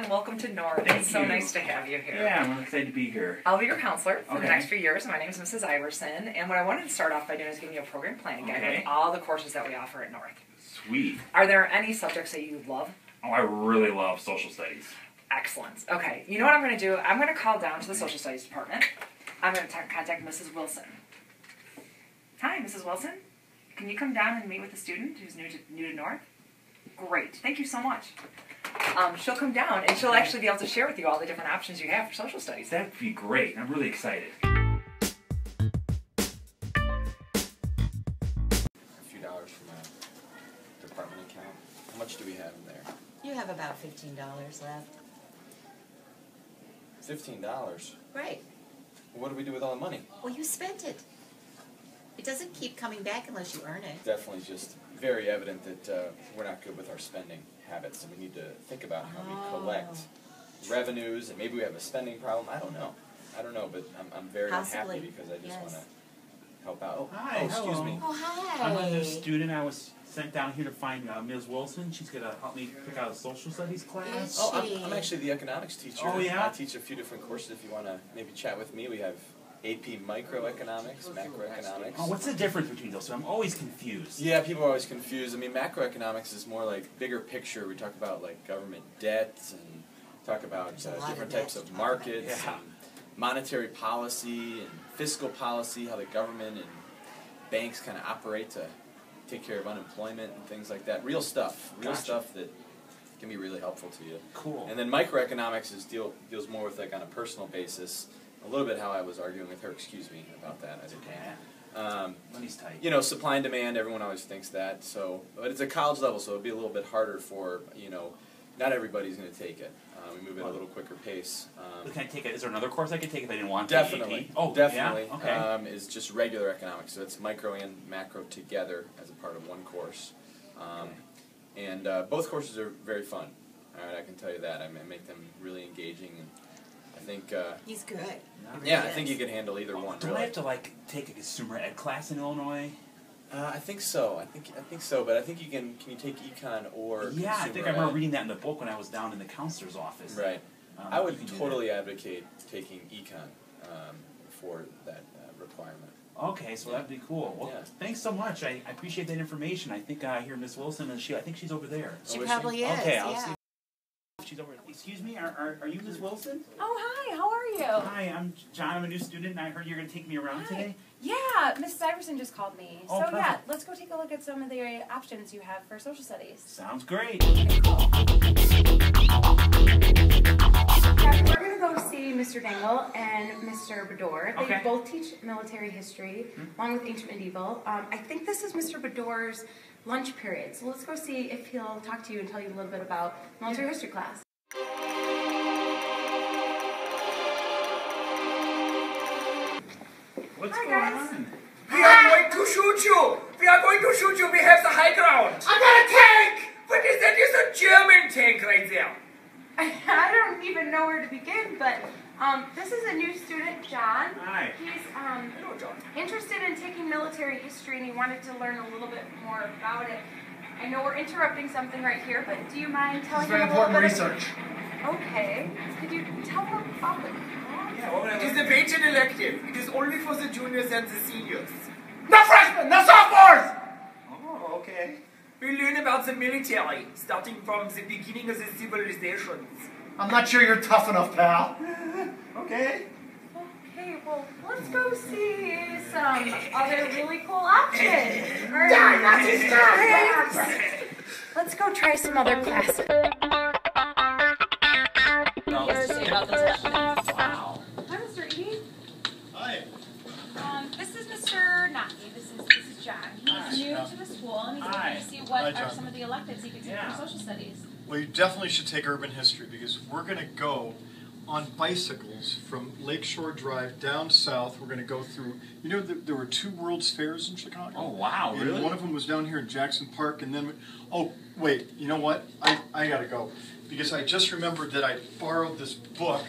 and welcome to North. It's so nice to have you here. Yeah, I'm excited to be here. I'll be your counselor for the next few years. My name is Mrs. Iverson, and what I wanted to start off by doing is giving you a program planning guide with all the courses that we offer at North. Sweet. Are there any subjects that you love? Oh, I really love social studies. Excellent. Okay, you know what I'm going to do? I'm going to call down to the social studies department. I'm going to contact Mrs. Wilson. Hi, Mrs. Wilson. Can you come down and meet with a student who's new to North? Great. Thank you so much. She'll come down, and she'll actually be able to share with you all the different options you have for social studies. That'd be great. I'm really excited. A few dollars from my department account. How much do we have in there? You have about $15 left. $15? Right. Well, what do we do with all the money? Well, you spent it. It doesn't keep coming back unless you earn it. Definitely just very evident that we're not good with our spending habits, and we need to think about how we collect revenues, and maybe we have a spending problem. I don't know, but I'm very unhappy because I just want to help out. Oh, hi. Excuse me. Oh, hi. I'm a new student. I was sent down here to find Ms. Wilson. She's going to help me pick out a social studies class. Is Oh, she? I'm actually the economics teacher. Oh, yeah? I teach a few different courses. If you want to maybe chat with me, we have AP microeconomics, macroeconomics. Oh, what's the difference between those two? I'm always confused. Yeah, people are always confused. I mean, macroeconomics is more like bigger picture. We talk about like government debt and talk about different types of markets and monetary policy and fiscal policy, how the government and banks kind of operate to take care of unemployment and things like that. Real stuff. Real stuff that can be really helpful to you. Cool. And then microeconomics deals more with like on a personal basis. A little bit how I was arguing with her, excuse me, about that. I didn't Money's tight. You know, supply and demand, everyone always thinks that. So, but it's a college level, so it'll be a little bit harder for, not everybody's going to take it. We move at a little quicker pace. Can I take it? Is there another course I could take if I didn't want to? Definitely. Oh, definitely. Yeah? Okay. Is just regular economics. So it's micro and macro together as a part of one course. And both courses are very fun. All right, I can tell you that. I make them really engaging, and I think He's good. I think you can handle either one. Do I have to take a consumer ed class in Illinois? I think so. I think so. But I think you can. Can you take econ or? Yeah, I think I ed? remember reading that in the book when I was down in the counselor's office. Right. I would totally advocate taking econ for that requirement. Okay, so that'd be cool. Well, thanks so much. I appreciate that information. I think I hear Miss Wilson, and I think she's over there. She probably is. Okay, I'll see. She's over. Excuse me, are you Miss Wilson? Oh, hi, how are you? Hi, I'm John. I'm a new student, and I heard you're going to take me around today. Yeah, Mrs. Iverson just called me. Oh, so perfect. yeah, let's go take a look at some of the options you have for social studies. Sounds great. Okay, cool. Yeah, we're going to go see Mr. Dangle and Mr. Bador. They both teach military history, along with ancient medieval. I think this is Mr. Bador's lunch period, so let's go see if he'll talk to you and tell you a little bit about military history class. What's Hi, going guys. on? We are going to shoot you! We are going to shoot you! We have the high ground! I got a tank! What is that? It's a German tank right there! I don't even know where to begin, but this is a new student, John. Hi. He's Hello, John. interested in taking military history, and he wanted to learn a little bit more about it. I know we're interrupting something right here, but do you mind telling It's very him a little important bit? research. Okay. Could you tell him about the Yeah, what would I It is a patent elective. It is only for the juniors and the seniors. No freshmen! No sophomores! Oh, okay. We learn about the military, starting from the beginning of the civilizations. I'm not sure you're tough enough, pal. Okay. Okay, well, let's go see some other really cool options. Let's go try some other classes. Wow. Hi, Mr. E. Hi. This is Mr. Naki. This is John. He's new to the school, and he's looking to see what Hi, are John. some of the electives he could take for social studies. Well, you definitely should take urban history because we're going to go on bicycles from Lakeshore Drive down south. We're going to go through, there were 2 World's Fairs in Chicago. Oh, wow, and really? one of them was down here in Jackson Park, and then, oh, wait, you know what? I got to go because I just remembered that I borrowed this book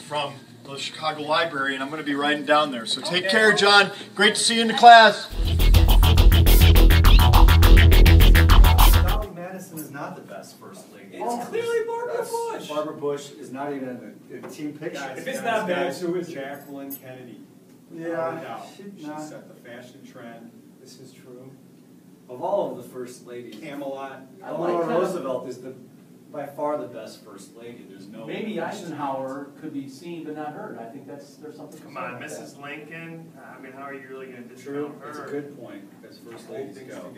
from the Chicago Library, and I'm going to be riding down there. So take care, John. Great to see you in the class. Dolly Madison is not the best first lady. It's clearly Barbara Bush. Barbara Bush is not even in a team picture. If it's not bad, who is Jacqueline Kennedy? Yeah, she set the fashion trend. This is true. of all of the first ladies, Camelot. Eleanor Roosevelt is by far the best first lady. There's no. Maybe Eisenhower could be seen but not heard. I think there's something. Come on, Mrs. Lincoln. I mean, how are you really going to True. discount her? It's a good point because first ladies go.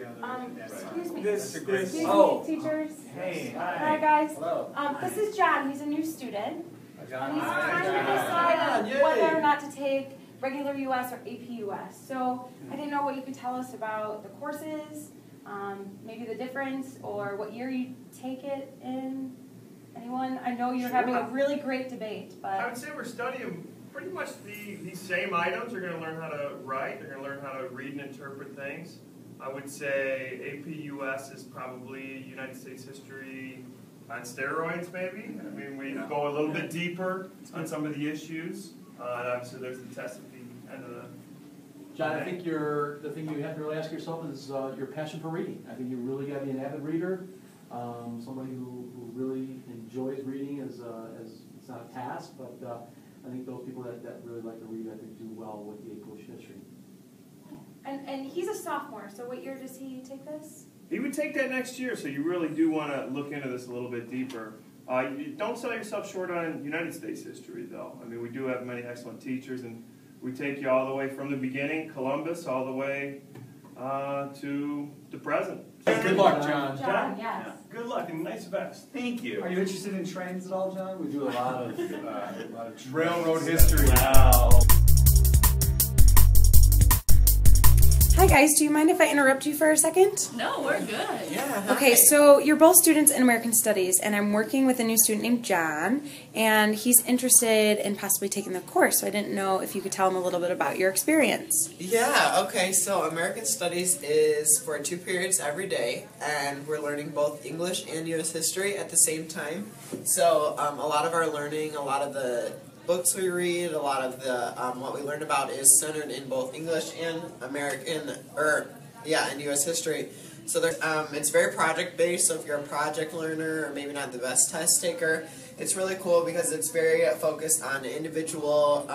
Excuse me. Excuse me, teachers. Hey, Hi, guys. Hello. This is John. He's a new student. John. And he's trying to decide whether or not to take regular US or AP US. So I didn't know what you could tell us about the courses, maybe the difference, or what year you take it in. Anyone? I know you're having a really great debate, but I would say we're studying pretty much these same items. They're going to learn how to write. They're going to learn how to read and interpret things. I would say AP US is probably United States history on steroids, maybe. I mean, we go a little bit deeper on some of the issues. And obviously, there's the test at the end of the. John, I think the thing you have to really ask yourself is your passion for reading. I think you really got to be an avid reader, somebody who really enjoys reading as it's not a task, but I think those people that really like to read, I think, do well with the English history. and he's a sophomore. So what year does he take this? He would take that next year, so you really do want to look into this a little bit deeper. You don't sell yourself short on United States history, though. I mean, we do have many excellent teachers, and we take you all the way from the beginning, Columbus, all the way to the present. Good luck, John. John, yes. Yeah. Good luck and nice vest. Thank you. Are you interested in trains at all, John? We do a lot of Railroad history. Wow. Hi guys, do you mind if I interrupt you for a second? No, we're good. Yeah. Okay, so you're both students in American Studies, and I'm working with a new student named John, and he's interested in possibly taking the course, so I didn't know if you could tell him a little bit about your experience. Yeah, okay, so American Studies is for 2 periods every day, and we're learning both English and U.S. history at the same time. So a lot of our learning, a lot of the books we read, a lot of the what we learn about is centered in both English and and U.S. history. So there's, it's very project-based, so if you're a project learner or maybe not the best test taker, it's really cool because it's very focused on individual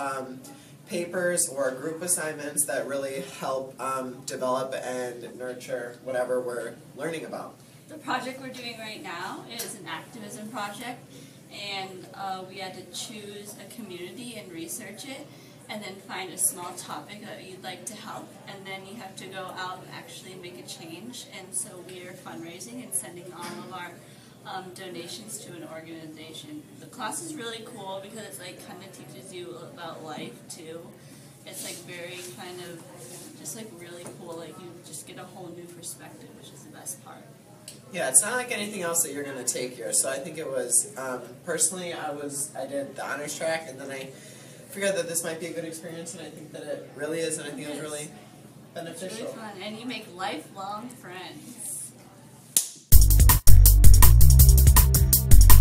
papers or group assignments that really help develop and nurture whatever we're learning about. The project we're doing right now is an activism project, and we had to choose a community and research it, and then find a small topic that you'd like to help, and then you have to go out and actually make a change. And so we are fundraising and sending all of our donations to an organization. The class is really cool because it's like kind of teaches you about life too. It's like very kind of just like really cool. Like you just get a whole new perspective, which is the best part. Yeah, it's not like anything else that you're going to take here. So I think it was, personally, I did the honors track, and then I figured that this might be a good experience, and I think that it really is, and I think it was really beneficial. It's really fun, and you make lifelong friends.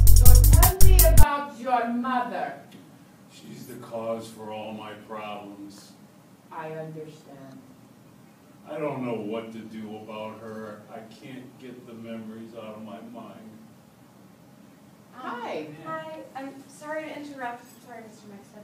So tell me about your mother. She's the cause for all my problems. I understand. I don't know what to do about her. I can't get the memories out of my mind. Hi. Hi, I'm sorry to interrupt. Sorry, Mr. Maxton.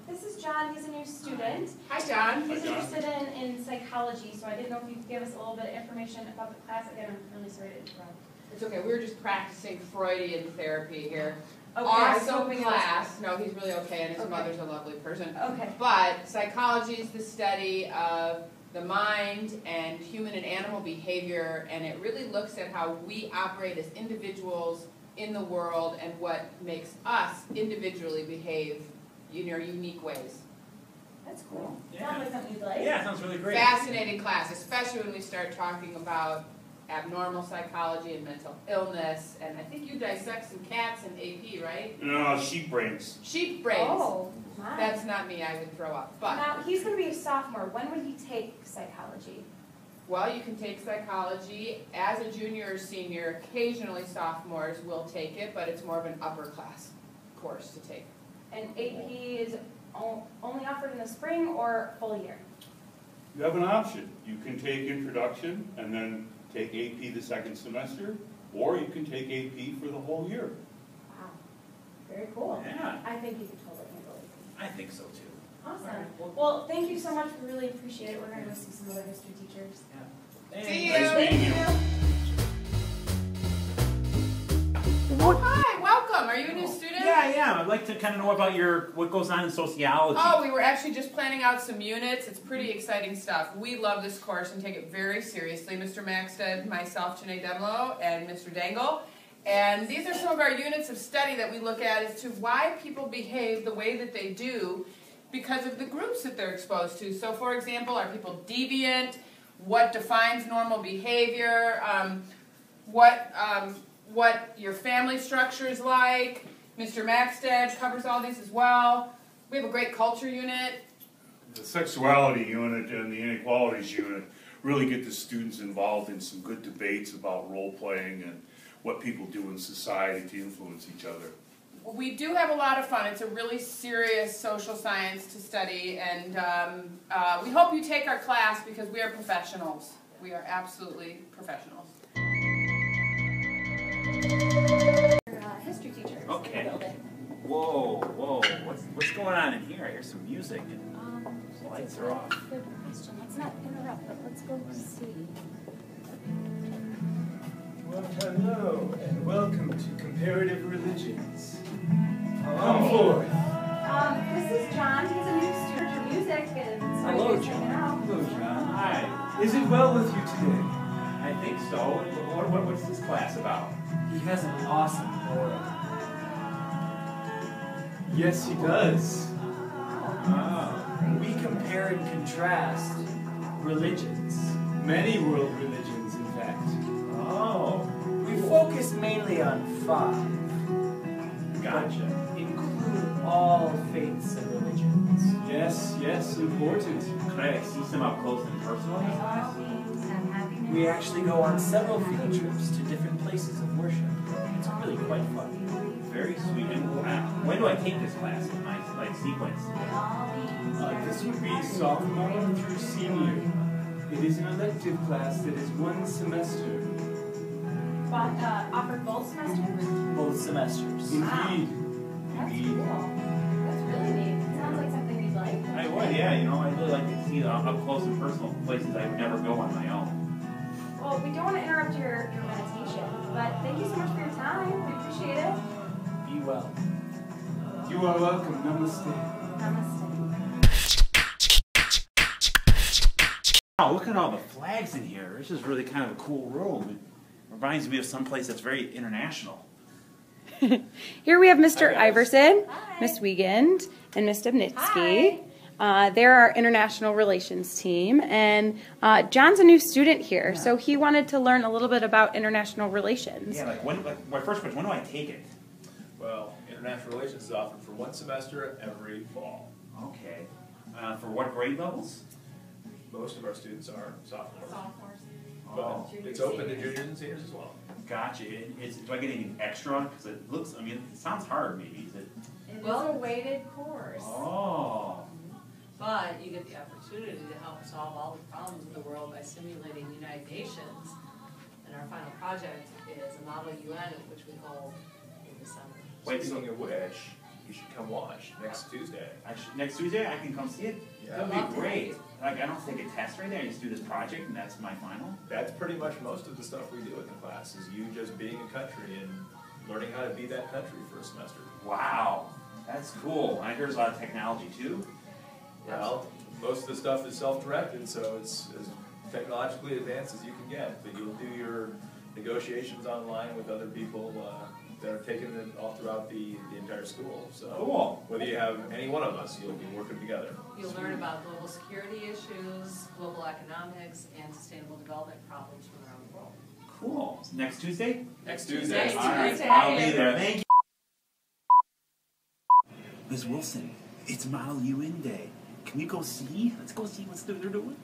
This is John. He's a new student. Hi, John. He's interested in psychology, so I didn't know if you could give us a little bit of information about the class. Again, I'm really sorry to interrupt. It's okay. We were just practicing Freudian therapy here. Okay, I was Awesome hoping class. No, he's really okay, and his mother's a lovely person. Okay. But psychology is the study of the mind and human and animal behavior, and it really looks at how we operate as individuals in the world and what makes us individually behave in our unique ways. That's cool. Yeah. Sounds like something you'd like. Yeah, sounds really great. Fascinating class, especially when we start talking about abnormal psychology and mental illness, and I think you dissect some cats in AP, right? No, sheep brains. Sheep brains. Oh, my. That's not me, I would throw up. But Now, he's going to be a sophomore. When would he take psychology? well, you can take psychology as a junior or senior. Occasionally sophomores will take it, but it's more of an upper class course to take. And AP is only offered in the spring or full year? You have an option. You can take introduction, and then take AP the second semester, or you can take AP for the whole year. Wow. Very cool. Yeah. I think you could totally handle it. I think so too. Awesome. Well, thank you so much. We really appreciate it. We're going to go see some other history teachers. Yeah. See you. Nice meeting you. Oh, hi, welcome. Are you a new student? Yeah. I'd like to kind of know about what goes on in sociology. Oh, we were actually just planning out some units. It's pretty exciting stuff. We love this course and take it very seriously. Mr. Maxted, myself, Janae Demlo, and Mr. Dangle. And these are some of our units of study that we look at as to why people behave the way that they do because of the groups that they're exposed to. So, for example, are people deviant? What defines normal behavior? What your family structure is like. Mr. Maxted covers all these as well. We have a great culture unit. The sexuality unit and the inequalities unit really get the students involved in some good debates about role playing and what people do in society to influence each other. We do have a lot of fun. It's a really serious social science to study, and we hope you take our class because we are professionals. We are absolutely professionals. History teacher. Okay. Whoa. What's going on in here? I hear some music. The lights are off. Good question. Let's not interrupt, but let's go see. Well, hello, and welcome to Comparative Religions. Come forward. This is John. He's a new student for music, and so Hello, he's hanging out. Hello, John. Hi. Is it well with you today? I think so. What's this class about? He has an awesome aura. Yes, he does. We compare and contrast religions. Many world religions, in fact. Oh. We focus mainly on 5. Gotcha. Include all faiths and religions. Yes, important. Could I see some up close and personal in this class? We actually go on several field trips to different places of worship. It's really quite fun. Very sweet. And when do I take this class in my sequence? This would be sophomore through senior. It is an elective class that is 1 semester. But offered both semesters? Both semesters. Indeed. That's cool. That's really neat. Sounds like something you'd like. I would, yeah. I really like to see the up close and personal places I would never go on my own. Well, we don't want to interrupt your meditation, but thank you so much for your time. We appreciate it. Be well. You are welcome. Namaste. Oh, look at all the flags in here. This is really kind of a cool room. It reminds me of some place that's very international. Here we have Mr. Iverson, Miss Wiegand, and Miss Dubnitsky. They're our international relations team, and John's a new student here, so he wanted to learn a little bit about international relations. Yeah, my first question, when do I take it? Well, international relations is offered for 1 semester every fall. Okay. For what grade levels? Most of our students are sophomores. Oh. But it's open to juniors and seniors as well. Gotcha. Do I get anything extra? Because it looks, it sounds hard maybe. Is it? It is a weighted course. Oh. But you get the opportunity to help solve all the problems of the world by simulating the United Nations. And our final project is a model UN, which we hold in December. Speaking of which, you should come watch next Tuesday. Next Tuesday I can come see it? Yeah. That'd be great. Like I don't take a test right there, I just do this project and that's my final? That's pretty much most of the stuff we do in the class, is you just being a country and learning how to be that country for a semester. Wow, that's cool. I hear there's a lot of technology too. Well, most of the stuff is self-directed, so it's as technologically advanced as you can get. But you'll do your negotiations online with other people that are taking it all throughout the entire school. So cool. Whether you have any one of us, you'll be working together. You'll learn about global security issues, global economics, and sustainable development problems from around the world. Cool. Next Tuesday? Next Tuesday. All right, I'll be there. Thank you. Ms. Wilson, it's Model UN Day. Can we go see? Let's go see what they're doing.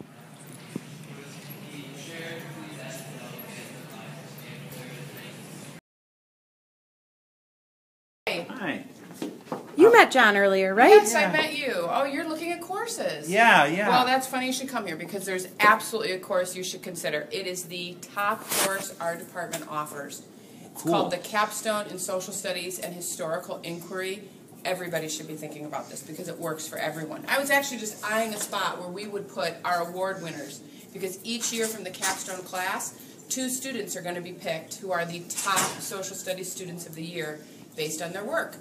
You met John earlier, right? Yes, I met you. Oh, you're looking at courses. Yeah, yeah. Well, that's funny you should come here because there's absolutely a course you should consider. It is the top course our department offers. It's called the Capstone in Social Studies and Historical Inquiry. Everybody should be thinking about this because it works for everyone. I was actually just eyeing a spot where we would put our award winners because each year from the Capstone class, 2 students are going to be picked who are the top social studies students of the year based on their work.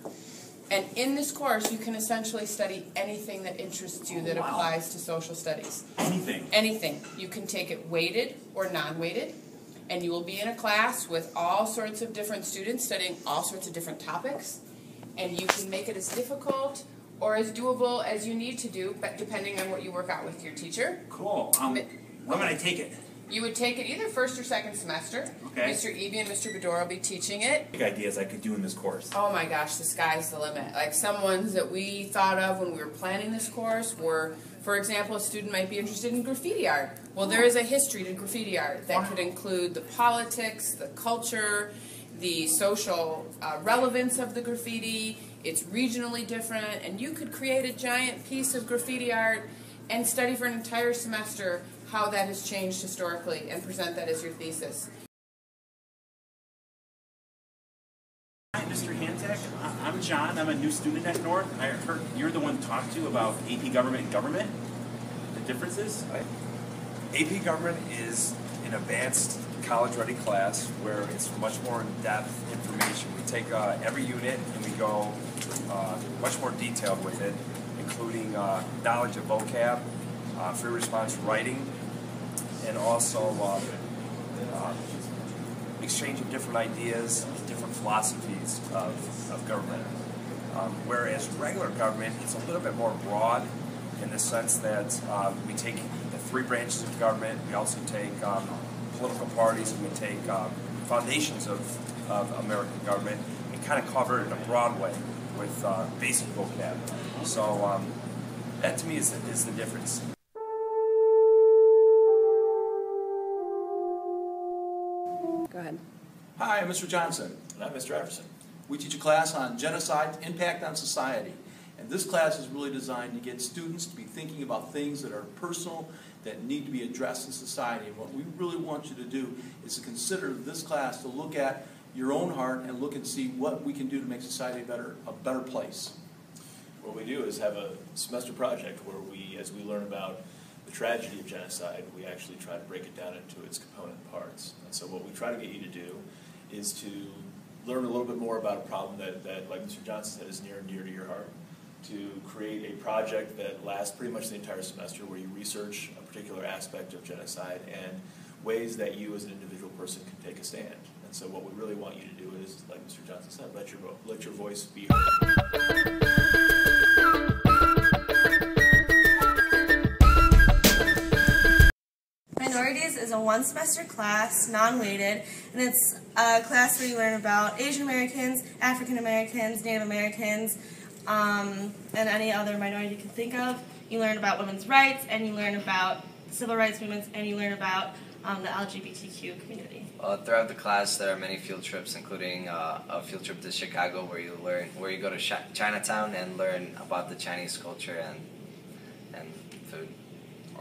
And in this course, you can essentially study anything that interests you that applies to social studies. Anything? Anything. You can take it weighted or non-weighted, and you will be in a class with all sorts of different students studying all sorts of different topics, and you can make it as difficult or as doable as you need to do, but depending on what you work out with your teacher. Cool. When would I take it? You would take it either first or second semester. Okay. Mr. Eby and Mr. Bedore will be teaching it. Big ideas I could do in this course. Oh my gosh, the sky's the limit. Like some ones that we thought of when we were planning this course were, for example, a student might be interested in graffiti art. Well, there is a history to graffiti art that could include the politics, the culture, the social relevance of the graffiti. It's regionally different, and you could create a giant piece of graffiti art and study for an entire semester how that has changed historically and present that as your thesis. Hi, Mr. Hantek. I'm John. I'm a new student at North. I heard you're the one to talk to about AP Government and Government. The differences? AP Government is an advanced college-ready class where it's much more in-depth information. We take every unit and we go much more detailed with it, including knowledge of vocab, free response writing, and also exchange of different ideas, different philosophies of government. Whereas regular government, it's a little bit more broad in the sense that we take the 3 branches of government, we also take political parties, and we take foundations of American government and kind of cover it in a broad way with basic vocab. So that to me is the difference. Go ahead. Hi, I'm Mr. Johnson. And I'm Mr. Iverson. We teach a class on genocide, impact on society. And this class is really designed to get students to be thinking about things that are personal, that need to be addressed in society. And what we really want you to do is to consider this class to look at your own heart and look and see what we can do to make society a better place. What we do is have a semester project where we, as we learn about the tragedy of genocide, we actually try to break it down into its component parts. And so what we try to get you to do is to learn a little bit more about a problem that like Mr. Johnson said, is near and dear to your heart. To create a project that lasts pretty much the entire semester where you research a particular aspect of genocide and ways that you as an individual person can take a stand. And so what we really want you to do is, like Mr. Johnson said, let your voice be heard. Minorities is a 1-semester class, non-weighted, and it's a class where you learn about Asian Americans, African Americans, Native Americans, and any other minority you can think of. You learn about women's rights, and you learn about civil rights movements, and you learn about the LGBTQ community. Throughout the class, there are many field trips, including a field trip to Chicago, where you go to Chinatown and learn about the Chinese culture and food.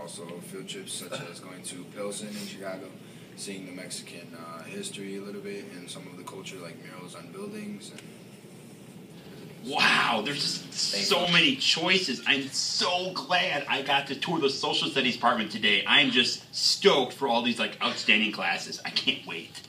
Also, field trips such as going to Pilsen in Chicago, seeing the Mexican history a little bit, and some of the culture like murals on buildings. Wow, there's just so many choices. I'm so glad I got to tour the social studies department today. I'm just stoked for all these outstanding classes. I can't wait.